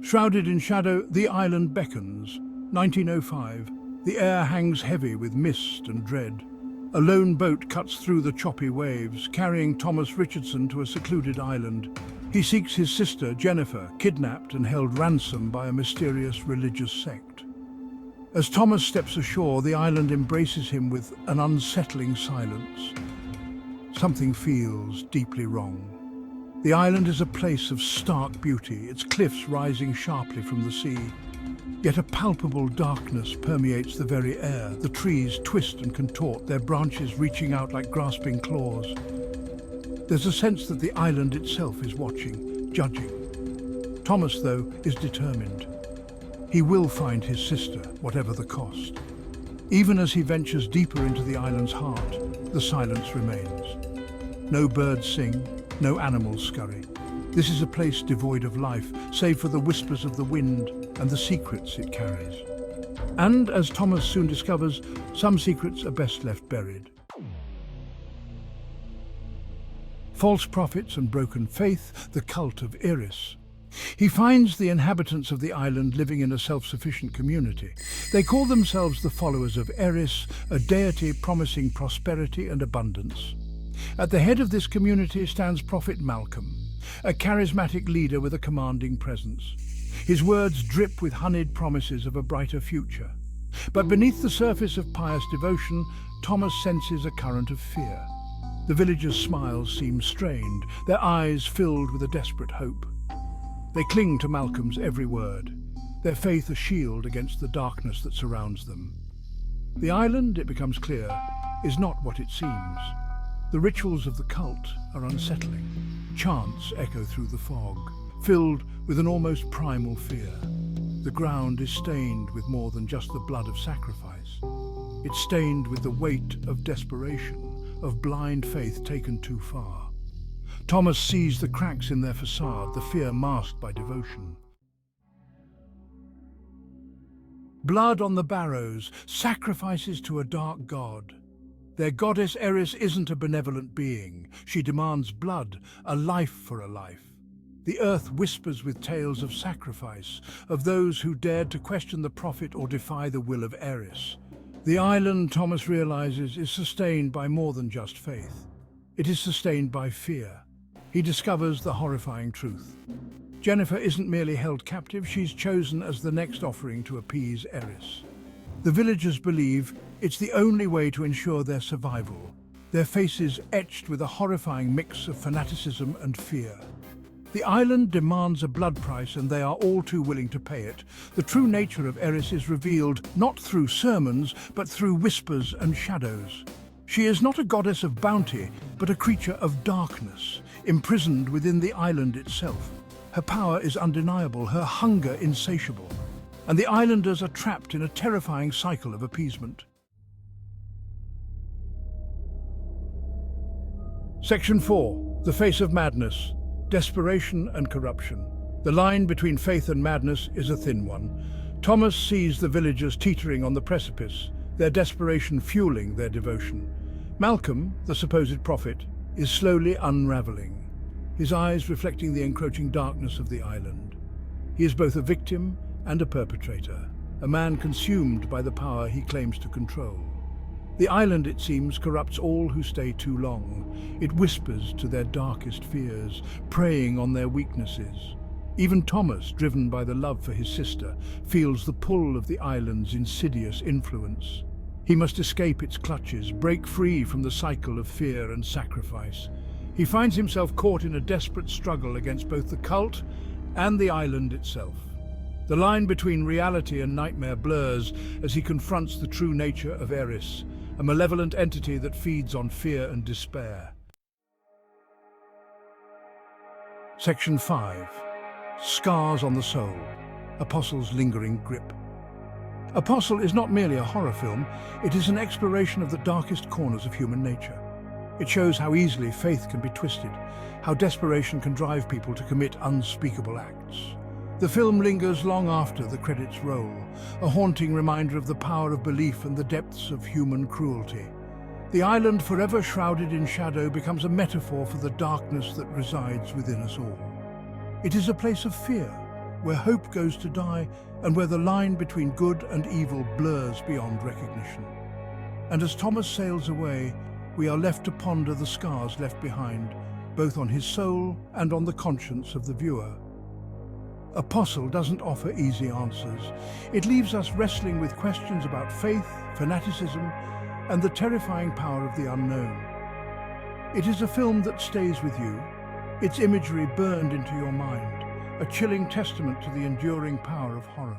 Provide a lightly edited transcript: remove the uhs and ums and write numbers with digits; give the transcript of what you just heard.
Shrouded in shadow, the island beckons. 1905. The air hangs heavy with mist and dread. A lone boat cuts through the choppy waves, carrying Thomas Richardson to a secluded island. He seeks his sister, Jennifer, kidnapped and held ransom by a mysterious religious sect. As Thomas steps ashore, the island embraces him with an unsettling silence. Something feels deeply wrong. The island is a place of stark beauty, its cliffs rising sharply from the sea. Yet a palpable darkness permeates the very air. The trees twist and contort, their branches reaching out like grasping claws. There's a sense that the island itself is watching, judging. Thomas, though, is determined. He will find his sister, whatever the cost. Even as he ventures deeper into the island's heart, the silence remains. No birds sing, no animals scurry. This is a place devoid of life, save for the whispers of the wind and the secrets it carries. And, as Thomas soon discovers, some secrets are best left buried. False prophets and broken faith, the Cult of Eris. He finds the inhabitants of the island living in a self-sufficient community. They call themselves the followers of Eris, a deity promising prosperity and abundance. At the head of this community stands Prophet Malcolm, a charismatic leader with a commanding presence. His words drip with honeyed promises of a brighter future. But beneath the surface of pious devotion, Thomas senses a current of fear. The villagers' smiles seem strained, their eyes filled with a desperate hope. They cling to Malcolm's every word, their faith a shield against the darkness that surrounds them. The island, it becomes clear, is not what it seems. The rituals of the cult are unsettling. Chants echo through the fog, filled with an almost primal fear. The ground is stained with more than just the blood of sacrifice. It's stained with the weight of desperation, of blind faith taken too far. Thomas sees the cracks in their facade, the fear masked by devotion. Blood on the barrows, sacrifices to a dark god. Their goddess Eris isn't a benevolent being. She demands blood, a life for a life. The earth whispers with tales of sacrifice, of those who dared to question the prophet or defy the will of Eris. The island, Thomas realizes, is sustained by more than just faith. It is sustained by fear. He discovers the horrifying truth. Jennifer isn't merely held captive, she's chosen as the next offering to appease Eris. The villagers believe it's the only way to ensure their survival, their faces etched with a horrifying mix of fanaticism and fear. The island demands a blood price and they are all too willing to pay it. The true nature of Eris is revealed not through sermons, but through whispers and shadows. She is not a goddess of bounty, but a creature of darkness, imprisoned within the island itself. Her power is undeniable, her hunger insatiable, and the islanders are trapped in a terrifying cycle of appeasement. Section 4. The Face of Madness. Desperation and Corruption. The line between faith and madness is a thin one. Thomas sees the villagers teetering on the precipice, their desperation fueling their devotion. Malcolm, the supposed prophet, is slowly unraveling, his eyes reflecting the encroaching darkness of the island. He is both a victim and a perpetrator, a man consumed by the power he claims to control. The island, it seems, corrupts all who stay too long. It whispers to their darkest fears, preying on their weaknesses. Even Thomas, driven by the love for his sister, feels the pull of the island's insidious influence. He must escape its clutches, break free from the cycle of fear and sacrifice. He finds himself caught in a desperate struggle against both the cult and the island itself. The line between reality and nightmare blurs as he confronts the true nature of Eris, a malevolent entity that feeds on fear and despair. Section 5. Scars on the Soul. Apostle's Lingering Grip. Apostle is not merely a horror film, it is an exploration of the darkest corners of human nature. It shows how easily faith can be twisted, how desperation can drive people to commit unspeakable acts. The film lingers long after the credits roll, a haunting reminder of the power of belief and the depths of human cruelty. The island, forever shrouded in shadow, becomes a metaphor for the darkness that resides within us all. It is a place of fear, where hope goes to die and where the line between good and evil blurs beyond recognition. And as Thomas sails away, we are left to ponder the scars left behind, both on his soul and on the conscience of the viewer. Apostle doesn't offer easy answers. It leaves us wrestling with questions about faith, fanaticism, and the terrifying power of the unknown. It is a film that stays with you, its imagery burned into your mind, a chilling testament to the enduring power of horror.